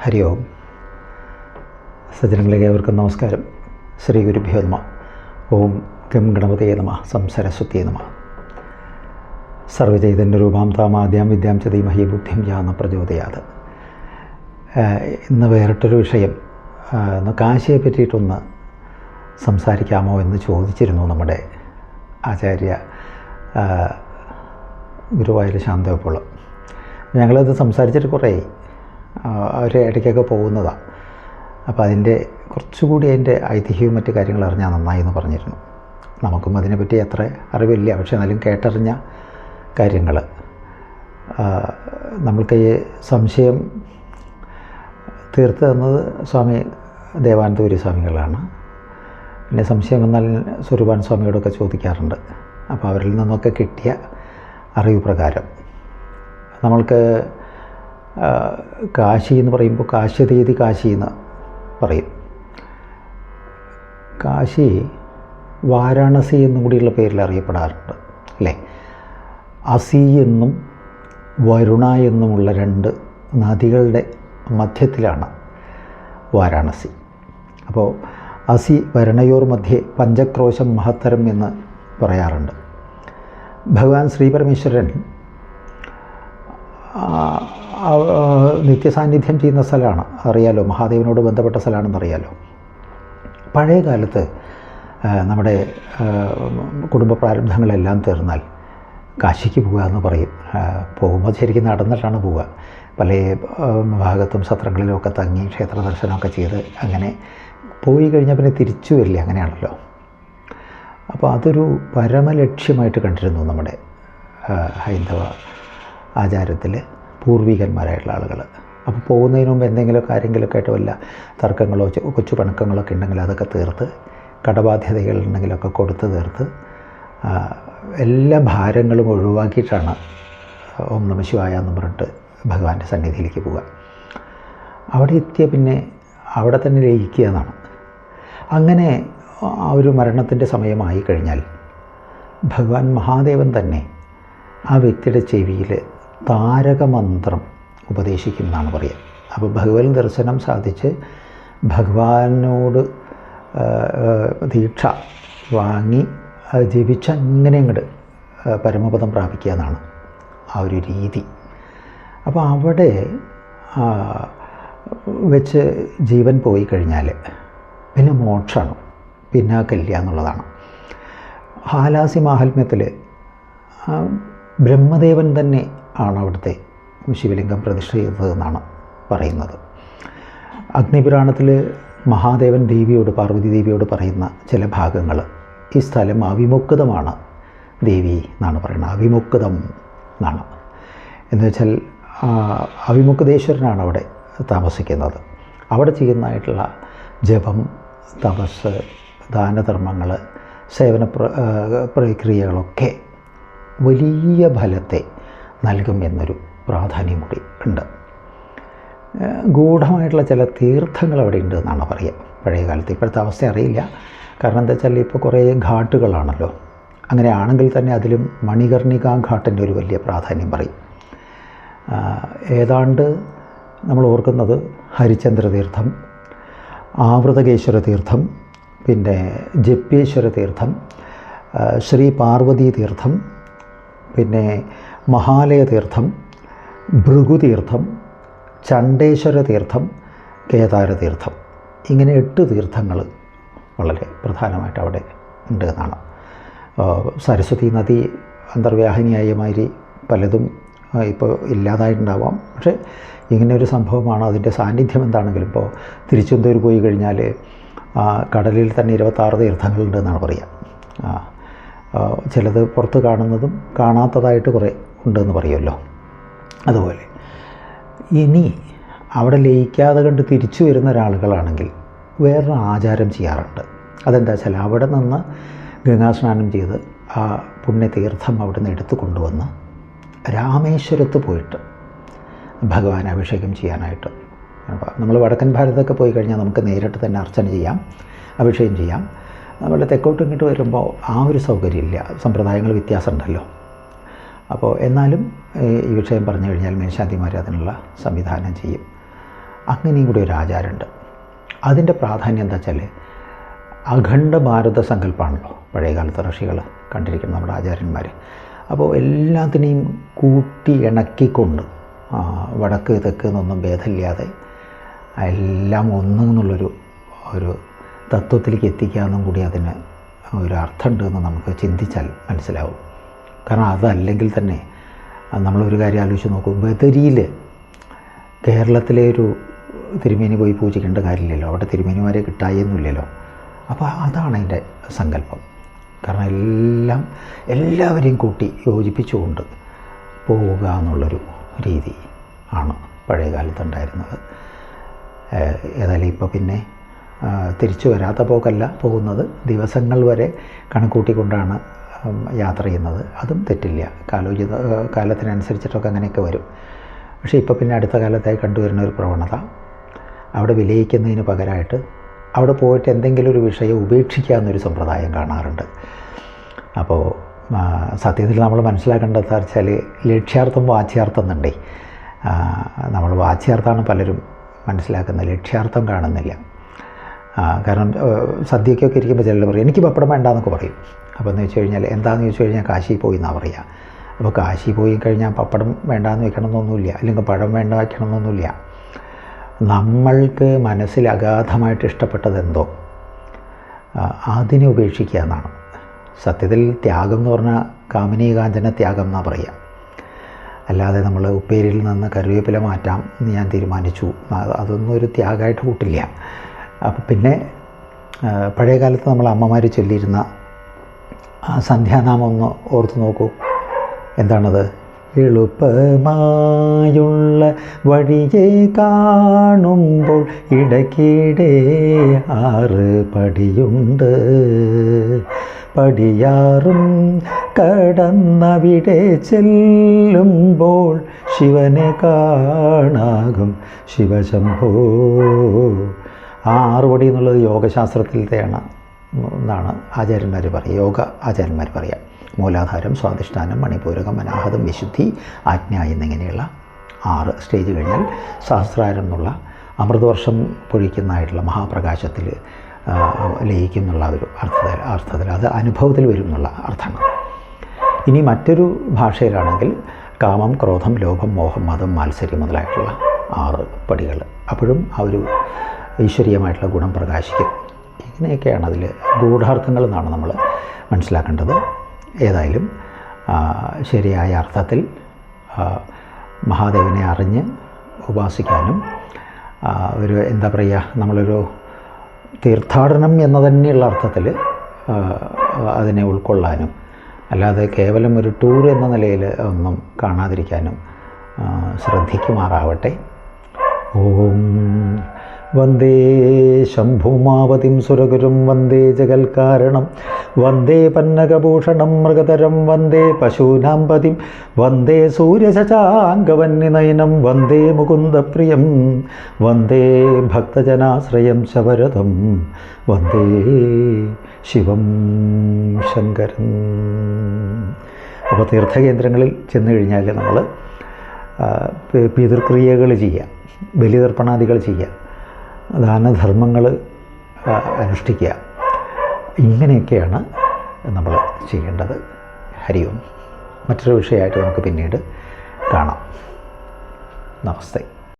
ഹരി ഓം. സജ്ജനങ്ങളിലേക്ക് ഏവർക്കും നമസ്കാരം. ശ്രീ ഗുരുഭ്യോ നമഃ. ഓം ഗം ഗണപതയേ നമഃ. സംസരസ്വത്യേ നമഃ. സർവചൈതന്യരൂപാം താമാദ്യാം വിദ്യാം ച ധീമഹി ബുദ്ധിം യാന പ്രചോദയാത്. ഇന്ന് വേറിട്ടൊരു വിഷയം, ഇന്ന് കാശിയെ പറ്റിയിട്ടൊന്ന് സംസാരിക്കാമോ എന്ന് ചോദിച്ചിരുന്നു നമ്മുടെ ആചാര്യ ഗുരുവായൂർ ശാന്തവപ്പോൾ. ഞങ്ങളത് സംസാരിച്ചിട്ട് കുറേ അവർ ഇടയ്ക്കൊക്കെ പോകുന്നതാണ്. അപ്പോൾ അതിൻ്റെ കുറച്ചുകൂടി അതിൻ്റെ ഐതിഹ്യവും മറ്റു കാര്യങ്ങൾ അറിഞ്ഞാൽ നന്നായി എന്ന് പറഞ്ഞിരുന്നു. നമുക്കും അതിനെപ്പറ്റി അത്ര അറിവില്ല, പക്ഷെ എന്നാലും കേട്ടറിഞ്ഞ കാര്യങ്ങൾ നമ്മൾക്ക് ഈ സംശയം തീർത്ത് തന്നത് സ്വാമി ദേവാനന്ദപുരി സ്വാമികളാണ്. പിന്നെ സംശയം വന്നാൽ സ്വരൂപാൻ സ്വാമിയോടൊക്കെ ചോദിക്കാറുണ്ട്. അപ്പോൾ അവരിൽ നിന്നൊക്കെ കിട്ടിയ അറിവ് പ്രകാരം നമ്മൾക്ക് കാശി എന്ന് പറയുമ്പോൾ കാശ്യതീതി കാശി എന്ന് പറയും. കാശി വാരാണസി എന്നും കൂടിയുള്ള പേരിൽ അറിയപ്പെടാറുണ്ട് അല്ലേ. അസി എന്നും വരുണ എന്നുമുള്ള രണ്ട് നദികളുടെ മധ്യത്തിലാണ് വാരാണസി. അപ്പോൾ അസി വരുണയോർ മധ്യേ പഞ്ചക്രോശം മഹത്തരം എന്ന് പറയാറുണ്ട്. ഭഗവാൻ ശ്രീപരമേശ്വരൻ നിത്യസാന്നിധ്യം ചെയ്യുന്ന സ്ഥലമാണ്, അറിയാലോ. മഹാദേവനോട് ബന്ധപ്പെട്ട സ്ഥലമാണെന്നറിയാലോ. പഴയ കാലത്ത് നമ്മുടെ കുടുംബ പ്രാരബ്ധങ്ങളെല്ലാം തീർന്നാൽ കാശിക്ക് പോകുക എന്ന് പറയും. പോകുമ്പോൾ ശരിക്കും നടന്നിട്ടാണ് പോവുക. പല ഭാഗത്തും സത്രങ്ങളിലുമൊക്കെ തങ്ങി ക്ഷേത്ര ദർശനമൊക്കെ ചെയ്ത് അങ്ങനെ പോയി കഴിഞ്ഞാൽ പിന്നെ തിരിച്ചു വരില്ല, അങ്ങനെയാണല്ലോ. അപ്പോൾ അതൊരു പരമലക്ഷ്യമായിട്ട് കണ്ടിരുന്നു നമ്മുടെ ഹൈന്ദവ ആചാരത്തിൽ പൂർവികന്മാരായിട്ടുള്ള ആളുകൾ. അപ്പോൾ പോകുന്നതിന് മുമ്പ് എന്തെങ്കിലും കാര്യങ്ങളൊക്കെ ആയിട്ട് വല്ല തർക്കങ്ങളോ കൊച്ചു പണക്കങ്ങളൊക്കെ ഉണ്ടെങ്കിൽ അതൊക്കെ തീർത്ത്, കടബാധ്യതകളുണ്ടെങ്കിലൊക്കെ കൊടുത്ത് തീർത്ത് എല്ലാ ഭാരങ്ങളും ഒഴിവാക്കിയിട്ടാണ് ഓം നമഃ ശിവായ എന്ന് പറഞ്ഞിട്ട് ഭഗവാന്റെ സന്നിധിയിലേക്ക് പോവുക. അവിടെ എത്തിയ പിന്നെ അവിടെ തന്നെ ലയിക്കുക എന്നാണ്. അങ്ങനെ ആ ഒരു മരണത്തിൻ്റെ സമയമായി കഴിഞ്ഞാൽ ഭഗവാൻ മഹാദേവൻ തന്നെ ആ വ്യക്തിയുടെ ചെവിയിൽ താരകമന്ത്രം ഉപദേശിക്കും എന്നാണ് പറയുക. അപ്പോൾ ഭഗവൻ ദർശനം സാധിച്ച് ഭഗവാനോട് ദീക്ഷ വാങ്ങി ജപിച്ച് അങ്ങനെ അങ്ങോട്ട് പരമപദം പ്രാപിക്കുക എന്നാണ് ആ ഒരു രീതി. അപ്പോൾ അവിടെ വെച്ച് ജീവൻ പോയി കഴിഞ്ഞാൽ പിന്നെ മോക്ഷമാണ്, പിന്നാക്കില്ല എന്നുള്ളതാണ്. ഹാലാസി മാഹാത്മ്യത്തിൽ ബ്രഹ്മദേവൻ തന്നെ ആണ് അവിടുത്തെ ശിവലിംഗം പ്രതിഷ്ഠ ചെയ്തതെന്നാണ് പറയുന്നത്. അഗ്നിപുരാണത്തിൽ മഹാദേവൻ ദേവിയോട്, പാർവതി ദേവിയോട് പറയുന്ന ചില ഭാഗങ്ങൾ, ഈ സ്ഥലം അവിമുക്തമാണ് ദേവി എന്നാണ് പറയുന്നത്. അവിമുക്തം എന്നാണ് എന്ന് വെച്ചാൽ അവിമുക്തേശ്വരനാണ് അവിടെ താമസിക്കുന്നത്. അവിടെ ചെയ്യുന്നതായിട്ടുള്ള ജപം, തപസ്, ദാനധർമ്മങ്ങൾ, സേവന പ്രക്രിയകളൊക്കെ വലിയ ഫലത്തെ നൽകും എന്നൊരു പ്രാധാന്യം കൂടി ഉണ്ട്. ഗൂഢമായിട്ടുള്ള ചില തീർത്ഥങ്ങൾ അവിടെ ഉണ്ട് എന്നാണ് പറയുക പഴയ കാലത്ത്. ഇപ്പോഴത്തെ അവസ്ഥ അറിയില്ല. കാരണം എന്താ വെച്ചാൽ ഇപ്പോൾ കുറേ ഘാട്ടുകളാണല്ലോ. അങ്ങനെ ആണെങ്കിൽ തന്നെ അതിലും മണികർണികാ ഘാട്ടിൻ്റെ ഒരു വലിയ പ്രാധാന്യം പറയും. ഏതാണ്ട് നമ്മൾ ഓർക്കുന്നത് ഹരിചന്ദ്ര തീർത്ഥം, ആവൃതകേശ്വര തീർത്ഥം, പിന്നെ ജപ്യേശ്വര തീർത്ഥം, ശ്രീ പാർവതി തീർത്ഥം, പിന്നെ മഹാലയ തീർത്ഥം, ഭൃഗുതീർത്ഥം, ചണ്ഡേശ്വര തീർത്ഥം, കേദാര തീർത്ഥം, ഇങ്ങനെ 8 തീർത്ഥങ്ങൾ വളരെ പ്രധാനമായിട്ട് അവിടെ ഉണ്ട് എന്നാണ്. സരസ്വതി നദി അന്തർവ്യാഹിനിയായ മാതിരി പലതും ഇപ്പോൾ ഇല്ലാതായിട്ടുണ്ടാവാം. പക്ഷേ ഇങ്ങനെ ഒരു സംഭവമാണ്. അതിൻ്റെ സാന്നിധ്യം എന്താണെങ്കിലും ഇപ്പോൾ തിരുച്ചെന്തൂർ പോയി കഴിഞ്ഞാൽ കടലിൽ തന്നെ 26 തീർത്ഥങ്ങളുണ്ട് എന്നാണ് പറയുക. ചിലത് പുറത്ത് കാണുന്നതും കാണാത്തതായിട്ട് കുറേ ഉണ്ടെന്ന് പറയുമല്ലോ. അതുപോലെ ഇനി അവിടെ ലയിക്കാതെ കണ്ട് തിരിച്ചു വരുന്ന ഒരാളുകളാണെങ്കിൽ വേറൊരു ആചാരം ചെയ്യാറുണ്ട്. അതെന്താ വെച്ചാൽ അവിടെ നിന്ന് ഗംഗാസ്നാനം ചെയ്ത് ആ പുണ്യതീർത്ഥം അവിടെ നിന്ന് എടുത്തു കൊണ്ടുവന്ന് രാമേശ്വരത്ത് പോയിട്ട് ഭഗവാൻ അഭിഷേകം ചെയ്യാനായിട്ട്. നമ്മൾ വടക്കൻ ഭാരതമൊക്കെ പോയി കഴിഞ്ഞാൽ നമുക്ക് നേരിട്ട് തന്നെ അർച്ചന ചെയ്യാം, അഭിഷേകം ചെയ്യാം. നമ്മുടെ തെക്കോട്ട് ഇങ്ങോട്ട് വരുമ്പോൾ ആ ഒരു സൗകര്യമില്ല, സമ്പ്രദായങ്ങൾ വ്യത്യാസമുണ്ടല്ലോ. അപ്പോൾ എന്നാലും ഈ വിഷയം പറഞ്ഞു കഴിഞ്ഞാൽ മേൽശാന്തിമാർ അതിനുള്ള സംവിധാനം ചെയ്യും. അങ്ങനെയും കൂടി ഒരു ആചാരമുണ്ട്. അതിൻ്റെ പ്രാധാന്യം എന്താ വെച്ചാൽ അഖണ്ഡ ഭാരത സങ്കല്പമാണല്ലോ പഴയ കാലത്തെ ഋഷികൾ കണ്ടിരിക്കുന്ന നമ്മുടെ ആചാര്യന്മാർ. അപ്പോൾ എല്ലാത്തിനെയും കൂട്ടി ഇണക്കിക്കൊണ്ട് വടക്ക് തെക്ക് എന്നൊന്നും ഭേദമില്ലാതെ എല്ലാം ഒന്നെന്നുള്ളൊരു തത്വത്തിലേക്ക് എത്തിക്കാമെന്നും കൂടി അതിന് ഒരു അർത്ഥമുണ്ടെന്ന് നമുക്ക് ചിന്തിച്ചാൽ മനസ്സിലാവും. കാരണം അതല്ലെങ്കിൽ തന്നെ നമ്മളൊരു കാര്യം ആലോചിച്ച് നോക്കൂ, ബദരിയിൽ കേരളത്തിലെ ഒരു തിരുമേനി പോയി പൂജിക്കേണ്ട കാര്യമില്ലല്ലോ, അവിടെ തിരുമേനിമാരെ കിട്ടായൊന്നുമില്ലല്ലോ. അപ്പോൾ അതാണ് അതിൻ്റെ സങ്കല്പം. കാരണം എല്ലാവരെയും കൂട്ടി യോജിപ്പിച്ചുകൊണ്ട് പോവുക എന്നുള്ളൊരു രീതി ആണ് പഴയ കാലത്തുണ്ടായിരുന്നത്. ഏതായാലും ഇപ്പോൾ പിന്നെ തിരിച്ചു വരാത്ത പോക്കല്ല പോകുന്നത്, ദിവസങ്ങൾ വരെ കണക്കൂട്ടിക്കൊണ്ടാണ് യാത്ര ചെയ്യുന്നത്. അതും തെറ്റില്ല, കാലത്തിനനുസരിച്ചിട്ടൊക്കെ അങ്ങനെയൊക്കെ വരും. പക്ഷേ ഇപ്പോൾ പിന്നെ അടുത്ത കാലത്തായി കണ്ടുവരുന്ന ഒരു പ്രവണത അവിടെ വിലയിക്കുന്നതിന് പകരമായിട്ട് അവിടെ പോയിട്ട് എന്തെങ്കിലും ഒരു വിഷയം ഉപേക്ഷിക്കുക എന്നൊരു സമ്പ്രദായം കാണാറുണ്ട്. അപ്പോൾ സത്യത്തിൽ നമ്മൾ മനസ്സിലാക്കേണ്ടത് വെച്ചാൽ ലക്ഷ്യാർത്ഥം വാച്യാർത്ഥം എന്നുണ്ടേ. നമ്മൾ വാച്യാർത്ഥമാണ് പലരും മനസ്സിലാക്കുന്നത്, ലക്ഷ്യാർത്ഥം കാണുന്നില്ല. കാരണം സദ്യക്കൊക്കെ ഇരിക്കുമ്പോൾ ചിലർ പറയും എനിക്ക് പപ്പടം വേണ്ടാന്നൊക്കെ പറയും. അപ്പോൾ എന്ന് വെച്ച് കഴിഞ്ഞാൽ എന്താണെന്ന് ചോദിച്ചു കഴിഞ്ഞാൽ കാശി പോയി എന്നാണ് പറയുക. അപ്പോൾ കാശി പോയി കഴിഞ്ഞാൽ പപ്പടം വേണ്ടാന്ന് വെക്കണമെന്നൊന്നുമില്ല, അല്ലെങ്കിൽ പഴം വേണ്ട വയ്ക്കണമെന്നൊന്നുമില്ല. നമ്മൾക്ക് മനസ്സിൽ അഗാധമായിട്ട് ഇഷ്ടപ്പെട്ടതെന്തോ അതിനെ ഉപേക്ഷിക്കുക എന്നാണ്. സത്യത്തിൽ ത്യാഗം എന്ന് പറഞ്ഞാൽ കാമിനി കാഞ്ചന ത്യാഗം എന്നാണ് പറയുക. അല്ലാതെ നമ്മൾ ഉപ്പേരിയിൽ നിന്ന് കറിവേപ്പില മാറ്റാം എന്ന് ഞാൻ തീരുമാനിച്ചു, അതൊന്നും ഒരു ത്യാഗമായിട്ട് കൂട്ടില്ല. അപ്പം പിന്നെ പഴയ കാലത്ത് നമ്മൾ അമ്മമാർ ചൊല്ലിയിരുന്ന സന്ധ്യാനാമം ഒന്ന് ഓർത്ത് നോക്കൂ. എന്താണത്? എളുപ്പമായുള്ള വഴിയെ കാണുമ്പോൾ ഇടയ്ക്കിടെ 6 പടിയുണ്ട്, പടിയാറും കടന്നവിടെ ചെല്ലുമ്പോൾ ശിവനെ കാണാകും ശിവശംഭോ. 6 പടി എന്നുള്ളത് യോഗശാസ്ത്രത്തിലത്തെയാണ് എന്നാണ് ആചാര്യന്മാർ പറയുക, യോഗ ആചാര്യന്മാർ പറയുക. മൂലാധാരം, സ്വാധിഷ്ഠാനം, മണിപൂരകം, അനാഹതം, വിശുദ്ധി, ആജ്ഞ എന്നിങ്ങനെയുള്ള 6 സ്റ്റേജ് കഴിഞ്ഞാൽ സഹസ്രാരം എന്നുള്ള അമൃതവർഷം പൊഴിക്കുന്നതായിട്ടുള്ള മഹാപ്രകാശത്തിൽ ലയിക്കും എന്നുള്ള ഒരു അർത്ഥത്തിൽ അത് അനുഭവത്തിൽ വരും എന്നുള്ള അർത്ഥമാണ്. ഇനി മറ്റൊരു ഭാഷയിലാണെങ്കിൽ കാമം, ക്രോധം, ലോഭം, മോഹം, മതം, മാത്സര്യം മുതലായിട്ടുള്ള 6 പടികൾ. അപ്പോഴും ആ ഒരു ഈശ്വരീയമായിട്ടുള്ള ഗുണം പ്രകാശിക്കും. ഇങ്ങനെയൊക്കെയാണ് അതിൽ ഗൂഢാർത്ഥങ്ങൾ എന്നാണ് നമ്മൾ മനസ്സിലാക്കേണ്ടത്. ഏതായാലും ശരിയായ അർത്ഥത്തിൽ മഹാദേവനെ അറിഞ്ഞ് ഉപാസിക്കാനും ഒരു എന്താ പറയുക, നമ്മളൊരു തീർത്ഥാടനം എന്ന തന്നെയുള്ള അർത്ഥത്തിൽ അതിനെ ഉൾക്കൊള്ളാനും, അല്ലാതെ കേവലം ഒരു ടൂർ എന്ന നിലയിൽ ഒന്നും കാണാതിരിക്കാനും ശ്രദ്ധിക്കുമാറാവട്ടെ. ഓം വന്ദേ ശംഭുമാവതിം സുരഗുരും വന്ദേ ജഗൽക്കാരണം വന്ദേ പന്നകഭൂഷണം മൃഗതരം വന്ദേ പശൂനാം പതിം വന്ദേ സൂര്യശശാങ്കവന്യനയനം വന്ദേ മുകുന്ദപ്രിയം വന്ദേ ഭക്തജനാശ്രയം ശവരഥം വന്ദേ ശിവം ശങ്കരൻ. അപ്പോൾ തീർത്ഥകേന്ദ്രങ്ങളിൽ ചെന്ന് കഴിഞ്ഞാൽ നമ്മൾ പിതൃക്രിയകൾ ചെയ്യുക, ബലിതർപ്പണാദികൾ ചെയ്യുക, ദാനധർമ്മങ്ങൾ അനുഷ്ഠിക്കുക, ഇങ്ങനെയൊക്കെയാണ് നമ്മൾ ചെയ്യേണ്ടത്. ഹരി ഓം. മറ്റൊരു വിഷയമായിട്ട് നമുക്ക് പിന്നീട് കാണാം. നമസ്തേ.